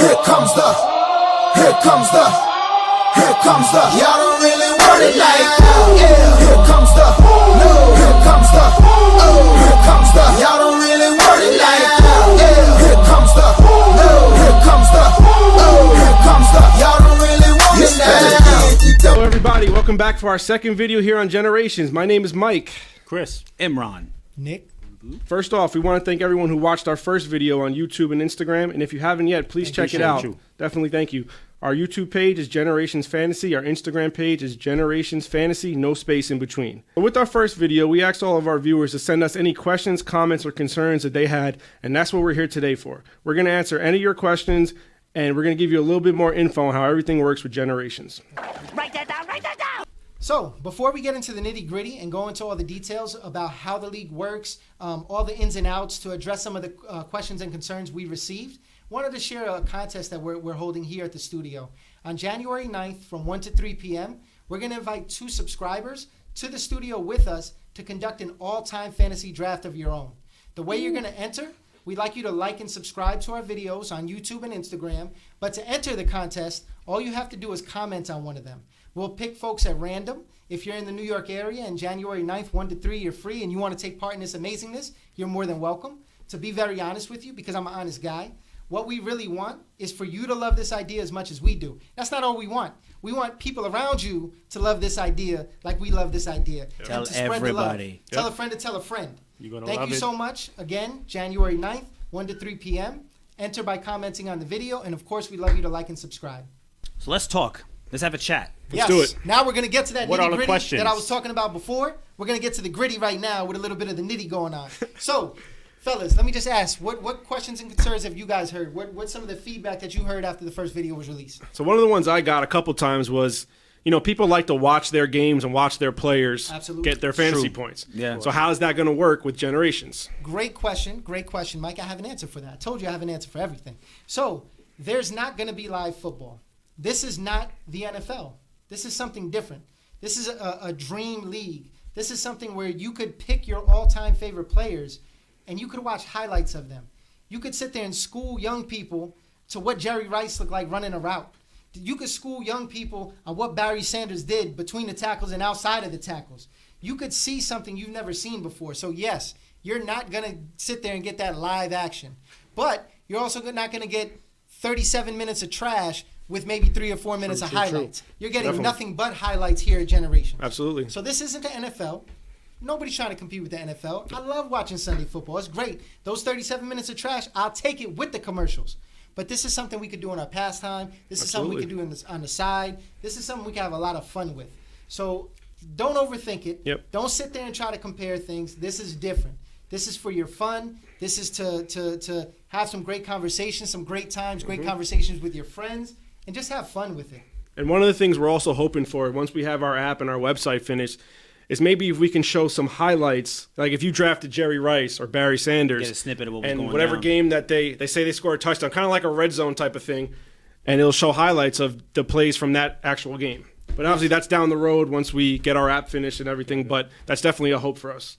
Here comes the, here comes the, here comes the. Y'all don't really want it like that. Yeah. Here comes the, no. Here comes the, oh. Here comes the. Y'all don't really want it like that. Yeah. Here comes the, no. Here comes the, oh. Here comes the. Y'all don't really want it like that. Hello everybody, welcome back for our second video here on Generations. My name is Mike. Chris. Imran. Nick. First off, we want to thank everyone who watched our first video on YouTube and Instagram, and if you haven't yet, please check it out. Definitely thank you. Our YouTube page is Generations Fantasy. Our Instagram page is Generations Fantasy, no space in between. But with our first video, we asked all of our viewers to send us any questions, comments, or concerns that they had, and that's what we're here today for. We're going to answer any of your questions, and we're going to give you a little bit more info on how everything works with Generations. Write that down, write that down! So, before we get into the nitty-gritty and go into all the details about how the league works, all the ins and outs to address some of the questions and concerns we received, wanted to share a contest that we're holding here at the studio. On January 9th from 1 to 3 p.m., we're going to invite 2 subscribers to the studio with us to conduct an all-time fantasy draft of your own. The way you're going to enter, we'd like you to like and subscribe to our videos on YouTube and Instagram, but to enter the contest, all you have to do is comment on one of them. We'll pick folks at random. If you're in the New York area and January 9th, 1 to 3, you're free and you want to take part in this amazingness, you're more than welcome. To be very honest with you, because I'm an honest guy, what we really want is for you to love this idea as much as we do. That's not all we want. We want people around you to love this idea like we love this idea. Tell and to spread everybody. the love. Tell a friend to tell a friend. You're gonna Thank love you it. so much. Again, January 9th, 1 to 3 p.m. Enter by commenting on the video. And of course, we love you to like and subscribe. So let's talk. Let's have a chat. Let's do it. Now we're going to get to that What are the nitty-gritty questions? that I was talking about before. We're going to get to the gritty right now with a little bit of the nitty going on. So, fellas, let me just ask, what questions and concerns have you guys heard? What's some of the feedback that you heard after the first video was released? So one of the ones I got a couple times was, you know, people like to watch their games and watch their players get their fantasy points. Yeah. So how is that going to work with Generations? Great question, Mike. I have an answer for that. I told you I have an answer for everything. So, there's not going to be live football. This is not the NFL. This is something different. This is a dream league. This is something where you could pick your all-time favorite players and you could watch highlights of them. You could sit there and school young people to what Jerry Rice looked like running a route. You could school young people on what Barry Sanders did between the tackles and outside of the tackles. You could see something you've never seen before. So yes, you're not going to sit there and get that live action. But you're also not going to get 37 minutes of trash with maybe 3 or 4 minutes of highlights. You're getting nothing but highlights here at Generations. Absolutely. So this isn't the NFL. Nobody's trying to compete with the NFL. I love watching Sunday football. It's great. Those 37 minutes of trash, I'll take it with the commercials. But this is something we could do in our pastime. This is something we could do on the side. This is something we can have a lot of fun with. So don't overthink it. Yep. Don't sit there and try to compare things. This is different. This is for your fun. This is to have some great conversations, some great times, great conversations with your friends, and just have fun with it. And one of the things we're also hoping for, once we have our app and our website finished, is maybe if we can show some highlights, like if you drafted Jerry Rice or Barry Sanders, Get a snippet of what was and going whatever down. game that they say they score a touchdown, kind of like a red zone type of thing, and it'll show highlights of the plays from that actual game. But obviously that's down the road once we get our app finished and everything, but that's definitely a hope for us.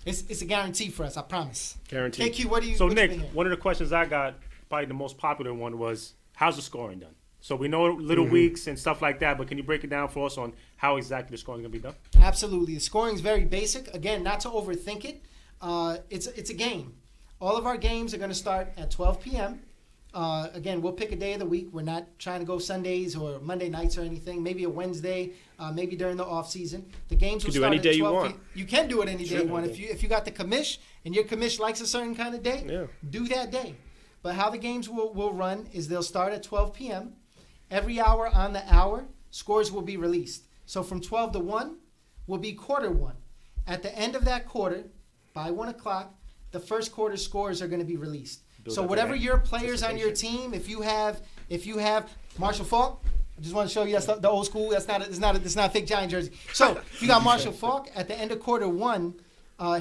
It's a guarantee for us, I promise. Guaranteed. KQ, what do you So, what you Nick, been hearing? one of the questions I got, probably the most popular one, was how's the scoring done? So we know little weeks and stuff like that, but can you break it down for us on how exactly the scoring is going to be done? Absolutely. The scoring is very basic. Again, not to overthink it. It's a game. All of our games are going to start at 12 p.m. Again, we'll pick a day of the week. We're not trying to go Sundays or Monday nights or anything. Maybe a Wednesday, maybe during the off season. The games will do start any at day you 12 want. You can do it any day you want. If you got the commish and your commish likes a certain kind of day, do that day. But how the games will run is they'll start at 12 p.m. Every hour on the hour, scores will be released. So from 12 to 1 will be quarter one. At the end of that quarter, by 1 o'clock, the first quarter scores are going to be released. So whatever your players on your team, if you have Marshall Faulk, I just want to show you that's the old school. It's not a fake Giant jersey. So if you got Marshall Faulk at the end of quarter one,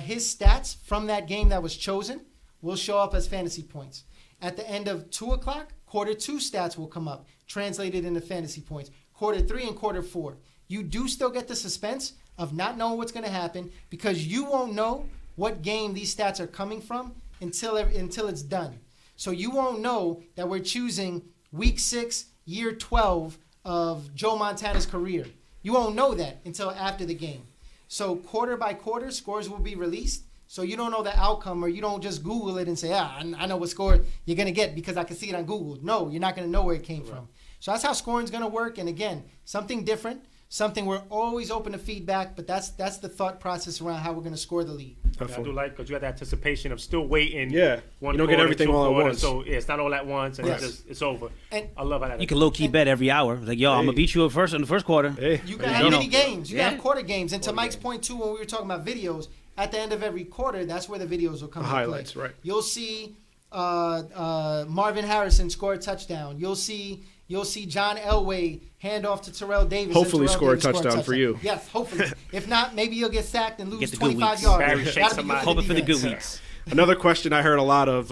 his stats from that game that was chosen will show up as fantasy points. At the end of 2 o'clock, quarter two stats will come up, translated into fantasy points. Quarter three and quarter four. You do still get the suspense of not knowing what's going to happen because you won't know what game these stats are coming from until it's done. So you won't know that we're choosing week 6, year 12 of Joe Montana's career. You won't know that until after the game. So quarter by quarter, scores will be released. So you don't know the outcome, or you don't just Google it and say, I know what score you're going to get because I can see it on Google. No, you're not going to know where it came from. So that's how scoring's going to work. And again, something different, something we're always open to feedback, but that's the thought process around how we're going to score the league. I do like, because you have the anticipation of still waiting. Yeah, one you don't get everything all at once. So it's not all at once, and it's over. And I love how that. You can low key bet every hour. Like, yo, I'm gonna beat you in the first quarter. Hey, you can have mini games. You can Yeah. have quarter games. And to Mike's point, too, when we were talking about videos, at the end of every quarter, that's where the videos will come into highlights, play. right. You'll see Marvin Harrison score a touchdown. You'll see John Elway hand off to Terrell Davis. Hopefully and Terrell score a Davis touchdown for you. Yes, hopefully. If not, maybe you'll get sacked and lose Get the good 25 weeks. yards. Barry shake That'll be somebody. good Hoping for the good defense. weeks. Another question I heard a lot of,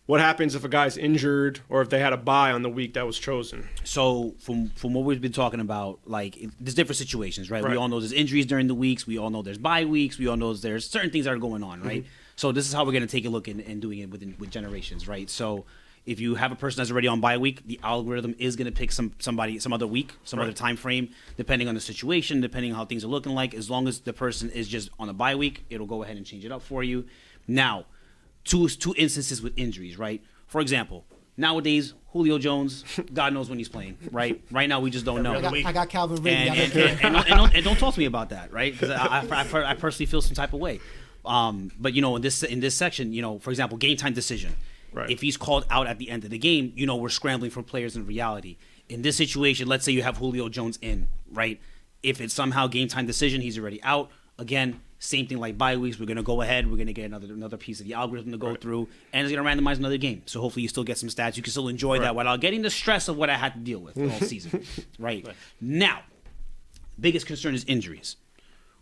what happens if a guy's injured or if they had a bye on the week that was chosen? So from what we've been talking about, like, there's different situations, right? Right. We all know there's injuries during the weeks. We all know there's bye weeks. We all know there's certain things that are going on, right? So this is how we're going to take a look and doing it with generations, right? So if you have a person that's already on bye week, the algorithm is going to pick some other week, some other time frame, depending on the situation, depending on how things are looking like. As long as the person is just on a bye week, it'll go ahead and change it up for you. Now, two instances with injuries, right? For example, nowadays, Julio Jones, God knows when he's playing, right? Right now, we just don't know. I got Calvin Ridley. And don't talk to me about that, right? Because I personally feel some type of way. But in this section, for example, game time decision. Right. If he's called out at the end of the game, we're scrambling for players in reality. In this situation, let's say you have Julio Jones in, right? If it's somehow game time decision, he's already out. Again, same thing like bye weeks. We're going to go ahead. We're going to get another piece of the algorithm to go through, and it's going to randomize another game. So hopefully you still get some stats. You can still enjoy that without getting the stress of what I had to deal with all season, right? Now, biggest concern is injuries.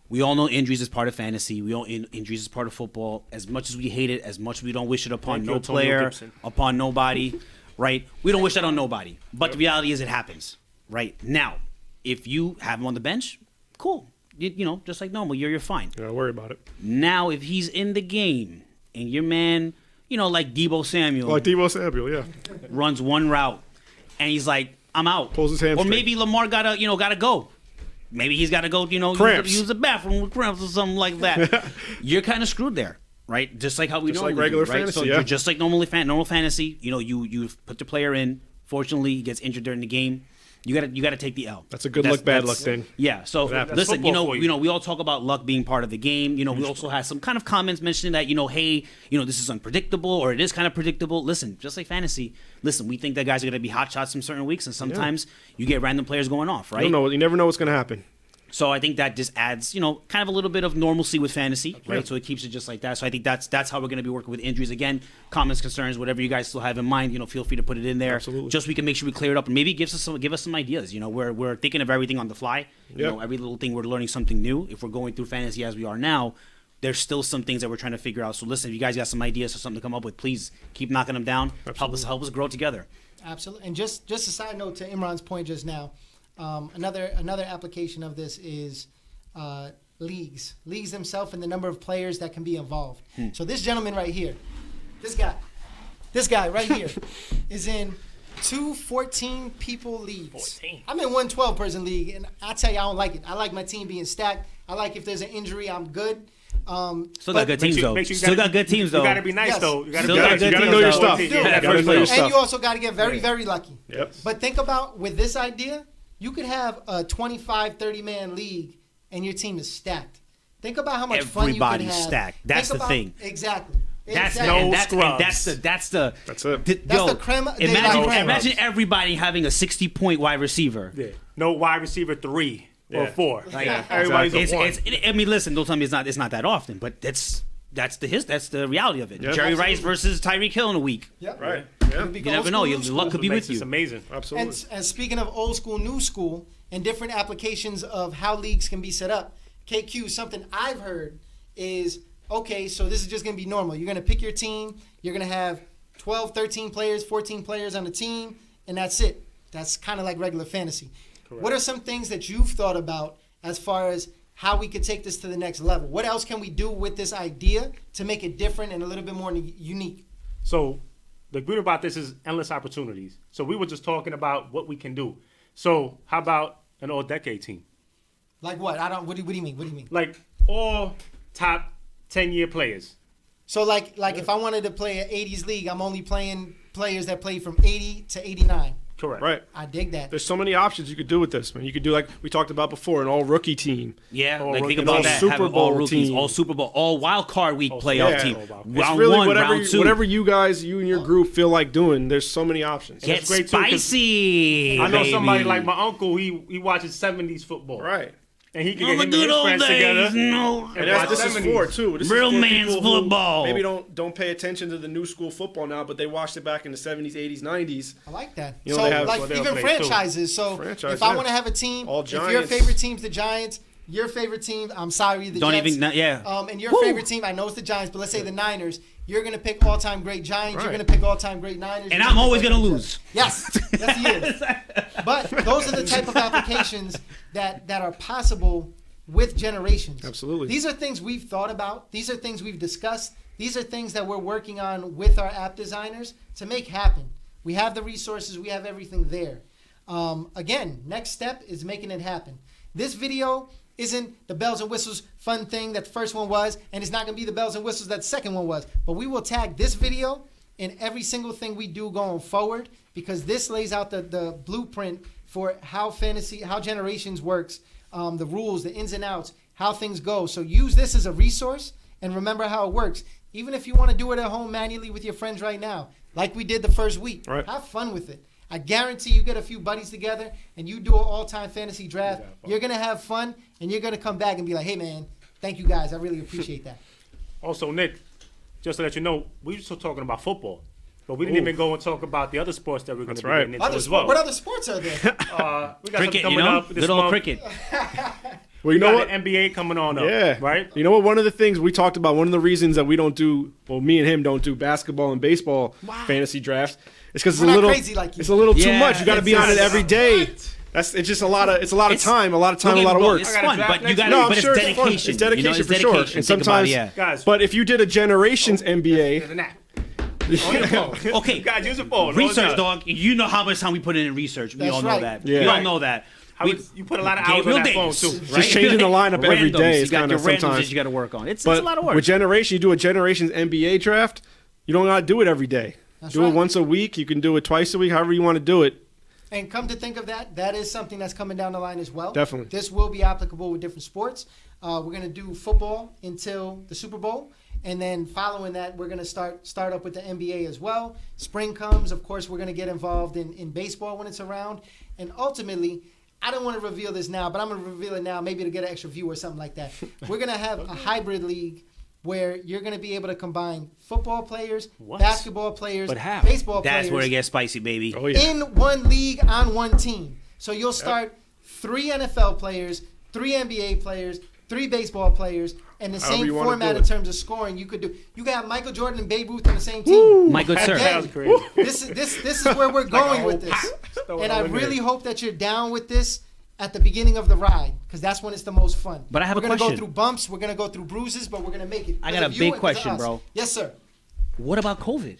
We all know injuries is part of fantasy. We all injuries is part of football. As much as we hate it, as much as we don't wish it upon no player, upon nobody, right? We don't wish that on nobody. But the reality is it happens, right? Now, if you have him on the bench, cool. Just like normal, you're fine. Don't worry about it. Now, if he's in the game and your man, like Deebo Samuel, Yeah. runs one route and he's like, I'm out. Pulls his hamstring. Or maybe Lamar gotta go. Maybe he's got to go, use the bathroom with cramps or something like that. You're kind of screwed there, right? Just like how we Just normally like regular do, right? fantasy, So yeah. you're just like normal fantasy. You put the player in. Fortunately, he gets injured during the game. You gotta take the L. That's a good luck, bad luck thing. Yeah. So happens. listen, Football for you. we all talk about luck being part of the game. We also had some kind of comments mentioning that, hey, this is unpredictable or it is kind of predictable. Listen, just like fantasy. Listen, we think that guys are gonna be hot shots in certain weeks, and sometimes you get random players going off, right? You never know what's going to happen. So I think that just adds, kind of a little bit of normalcy with fantasy, right? So it keeps it just like that. So I think that's how we're going to be working with injuries. Again, comments, concerns, whatever you guys still have in mind, feel free to put it in there. Absolutely. Just so we can make sure we clear it up and maybe give us some ideas. We're thinking of everything on the fly. Every little thing we're learning something new. If we're going through fantasy as we are now, there's still some things that we're trying to figure out. So listen, if you guys got some ideas or something to come up with, please keep knocking them down. Absolutely. Help us grow together. Absolutely. And just a side note to Imran's point just now, another application of this is leagues themselves and the number of players that can be involved. So this gentleman right here, this guy right here is in 2 14-people leagues. 14. I'm in one 12-person league, and I tell you, I don't like it. I like my team being stacked. I like if there's an injury, I'm good. Still got good teams though. Still got good teams though. You got to be nice Yes. though. You got Still got to good You got to teams, know your though. stuff. You do. You Yeah, got to know your And stuff. you also got to get very, very lucky. Yep. But think about, with this idea, you could have a 25, 30-man league, and your team is stacked. Think about how much fun you could Everybody's have. stacked. That's Think the about- thing. Exactly. That's Exactly. no that's scrubs. it. That's it. the creme de la creme. Imagine everybody having a 60-point wide receiver. Yeah. No wide receiver 3 or Yeah. 4. Like, Everybody's it's, a 1. I mean, listen, don't tell me it's not that often, but that's the reality of it. Yeah. Jerry Rice versus Tyreek Hill in a week. Yep. Right. It Yeah. would be You old never know. school, Your new luck school. could be with It's you. amazing. Absolutely. And speaking of old school, new school, and different applications of how leagues can be set up, KQ, something I've heard is, okay, so this is just going to be normal. You're going to pick your team. You're going to have 12, 13 players, 14 players on the team, and that's it. That's kind of like regular fantasy. Correct. What are some things that you've thought about as far as how we could take this to the next level? What else can we do with this idea to make it different and a little bit more unique? So the beauty about this is endless opportunities. So we were just talking about what we can do. So how about an all-decade team? Like what? I don't. What do you mean? What do you mean? Like all top 10-year players. So like if I wanted to play an 80s league, I'm only playing players that play from 80 to 89. Correct. Right. I dig that. There's so many options you could do with this, man. You could do like we talked about before, an all-rookie team. Yeah, All like rookies. think about All that. Super Having Bowl all rookies, team. all Super Bowl, all wild card week playoff Yeah. team. It's It's Round really one, whatever round two. whatever you and your group feel like doing. There's so many options. Get It's great, too, 'cause spicy. I know baby. somebody like my uncle. He watches 70s football. Right. And he can On get the him and good his old friends together. days, no. And And that's, watch this is 70s. for too. This Real is for man's people who football. Maybe don't pay attention to the new school football now, but they watched it back in the 70s, 80s, 90s. I like that. You know, So they have- like well, they'll even play, too. franchises. So Franchise, if I yeah. want to have a team, All if your Giants. favorite team's the Giants, your favorite team, I'm sorry, the Don't Jets. even, yeah. And your Woo. favorite team, I know it's the Giants, but let's say the Niners. You're gonna pick all-time great Giants. You're Right. gonna pick all-time great Niners. And you're I'm pick always all-time gonna Jets. lose. Yes, yes, he is. But those are the type of applications that are possible with generations. Absolutely. These are things we've thought about. These are things we've discussed. These are things that we're working on with our app designers to make happen. We have the resources. We have everything there. Again, next step is making it happen. This video isn't the bells and whistles fun thing that the first one was, and it's not going to be the bells and whistles that the second one was. But we will tag this video in every single thing we do going forward, because this lays out the blueprint for how generations works, the rules, the ins and outs, how things go. So use this as a resource and remember how it works. Even if you want to do it at home manually with your friends right now, like we did the first week, Right. have fun with it. I guarantee you get a few buddies together and you do an all-time fantasy draft. You're going to have fun and you're going to come back and be like, hey, man, thank you guys. I really appreciate that. Also, Nick, just to let you know, we were still talking about football. But we didn't even go and talk about the other sports that we're going to be right. getting into as well. What other sports are there? We got Cricket, something you coming know? up this Good old month. cricket. Well, you know We what? got the NBA coming on up. Yeah. Right? You know what? One of the things we talked about, one of the reasons that we don't do, well, me and him don't do basketball and baseball fantasy drafts, is because it's We're a not little, crazy like you. it's a little too Yeah, much. You got to it's be on it just- every day. It's just a lot of time, a lot of work. It's I gotta fun, draft but you next got week. No, I'm but sure it's it's fun. dedication. It's dedication you know, it's for sure. dedication. And Think about sometimes, it, yeah. Guys, but if you did a generations NBA, there's an app. On your phone. Okay. Guys, use your phone. Research, dog. You know how much time we put in research. We That's all know right. that. Yeah. We all Right. know that. You put a lot of hours on Gabriel that phone, Davis, too. right? Just changing the lineup every Randoms. day You is got kinda your randoms sometimes- that you got to work on. It's but a lot of work. with generation, you do a generations NBA draft, you don't got to do it every day. That's do it right. once a week. You can do it twice a week, however you want to do it. And come to think of that, that is something that's coming down the line as well. Definitely. This will be applicable with different sports. We're going to do football until the Super Bowl. And then following that, we're going to start up with the NBA as well. Spring comes. Of course, we're going to get involved in baseball when it's around. And ultimately, I don't want to reveal this now, but I'm going to reveal it now, maybe to get an extra view or something like that. We're going to have a hybrid league where you're going to be able to combine football players, basketball players, But how? baseball players. That's where it gets spicy, baby. Oh, yeah. In one league on one team. So you'll start 3 NFL players, 3 NBA players, 3 baseball players, and the However same you wanna format do in it. terms of scoring. You could have Michael Jordan and Babe Ruth on the same team. My good sir. That was Again, crazy. this is where we're going with this. Throw it And all I in there. really hope that you're down with this at the beginning of the ride, because that's when it's the most fun. But I have a we're gonna question. go through bumps, we're gonna go through bruises, but we're gonna make it. I because got a of you big and because of question, us. bro. Yes, sir. What about COVID?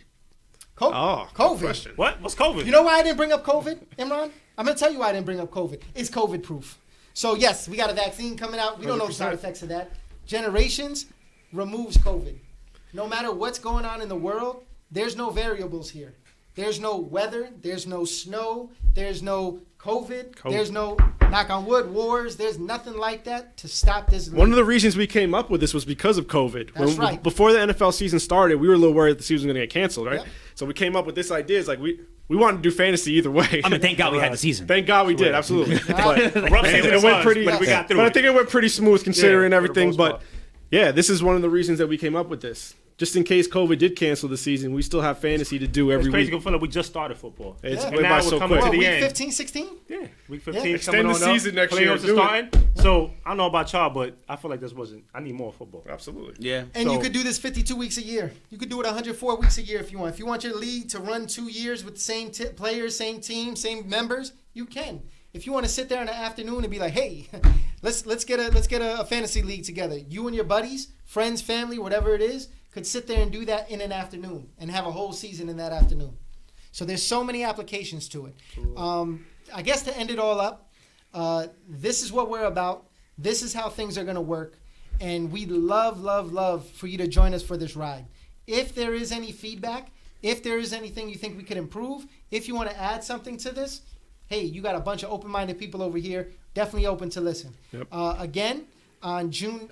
Oh, COVID. question. What? What's COVID? You know why I didn't bring up COVID, Imran? I'm going to tell you why I didn't bring up COVID. It's COVID proof. So, yes, we got a vaccine coming out. We don't know the side 100%. effects of that. Generations removes COVID. No matter what's going on in the world, there's no variables here. There's no weather. There's no snow. There's no COVID. There's no, knock on wood, wars. There's nothing like that to stop this. One of the reasons we came up with this was because of COVID. That's right. Before the NFL season started, we were a little worried that the season was going to get canceled, right? Yep. So we came up with this idea. It's like we wanted to do fantasy either way. I mean, thank God we had the season. Thank God we did, absolutely. But Rough season it went pretty. but we got through But I it. think it went pretty smooth considering Yeah, for the everything. most But part. yeah, this is one of the reasons that we came up with this. Just in case COVID did cancel the season, we still have fantasy to do It's every crazy. week. Gonna feel like we just started football. It's Yeah. went And now by we're so coming quick. to the week end. 15, 16? Yeah, week 15 Yeah. coming Extend the on up. season next year. Playoffs are Do it. starting. So I don't know about y'all, but I feel like this wasn't. I need more football. Absolutely. Yeah. And you So- could do this 52 weeks a year. You could do it 104 weeks a year if you want. If you want your league to run 2 years with the same players, same team, same members, you can. If you want to sit there in the afternoon and be like, hey, let's get a fantasy league together. You and your buddies, friends, family, whatever it is, could sit there and do that in an afternoon and have a whole season in that afternoon. So there's so many applications to it. I guess to end it all up, this is what we're about. This is how things are going to work. And we'd love for you to join us for this ride. If there is any feedback, if there is anything you think we could improve, if you want to add something to this, hey, you got a bunch of open-minded people over here. Definitely open to listen. Yep. Again, on January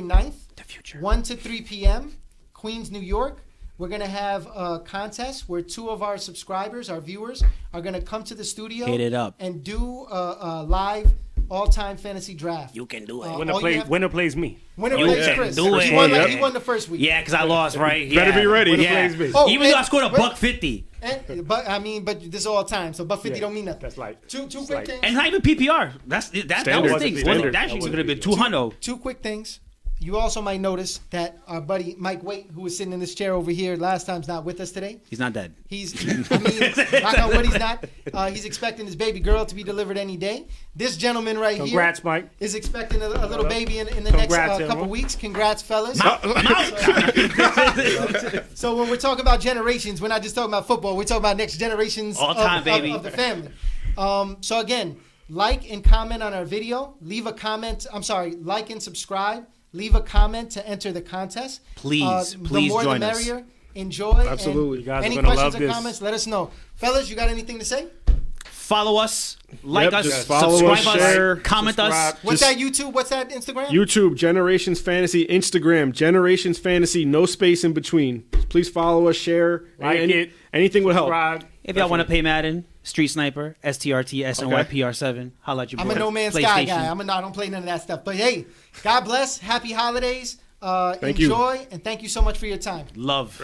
9th, The future. 1 to 3 p.m., Queens, New York. We're going to have a contest where 2 of our subscribers, our viewers, are going to come to the studio Hit it up. and do a live all-time fantasy draft. You can do it. Winner plays me. Winner You plays can Chris. do He it. won, Yep. he won the first week. Yeah, because I lost, right? Better be ready. Winner Yeah. plays me. Oh, Even though I and- scored a wait. $150. But this is all time, so $150 Yeah, don't mean nothing. That's like Two it's quick like- things. And not even PPR. That Standard. was things. Standard. That actually could have been 200. 2 quick things. You also might notice that our buddy Mike Waite, who was sitting in this chair over here last time's not with us today. He's not dead. Knock on wood, he's not. He's expecting his baby girl to be delivered any day. This gentleman right Congrats, here Mike. is expecting a little baby in the next Congrats, couple everyone. weeks. Congrats, fellas. Mount. So when we're talking about generations, we're not just talking about football. We're talking about next generations All time, baby. of the family. So again, like and comment on our video. Leave a comment. Like and subscribe. Leave a comment to enter the contest. Please the more join the us. merrier. Enjoy. Absolutely. And You guys are any gonna questions love or this. comments, let us know. Fellas, you got anything to say? Follow us, like Yep, us, just follow us, subscribe share, comment us. subscribe. What's Just- that YouTube? What's that Instagram? YouTube, Generations Fantasy, Instagram, Generations Fantasy, no space in between. Please follow us, share. Like it. Anything would help. Subscribe. If y'all want to pay Madden, Street Sniper, STRTSNYPR7, holla at your I'm boy. a No Man's Sky PlayStation. guy. I don't play none of that stuff. But hey, God bless. Happy holidays. Thank you. Enjoy. And thank you so much for your time. Love.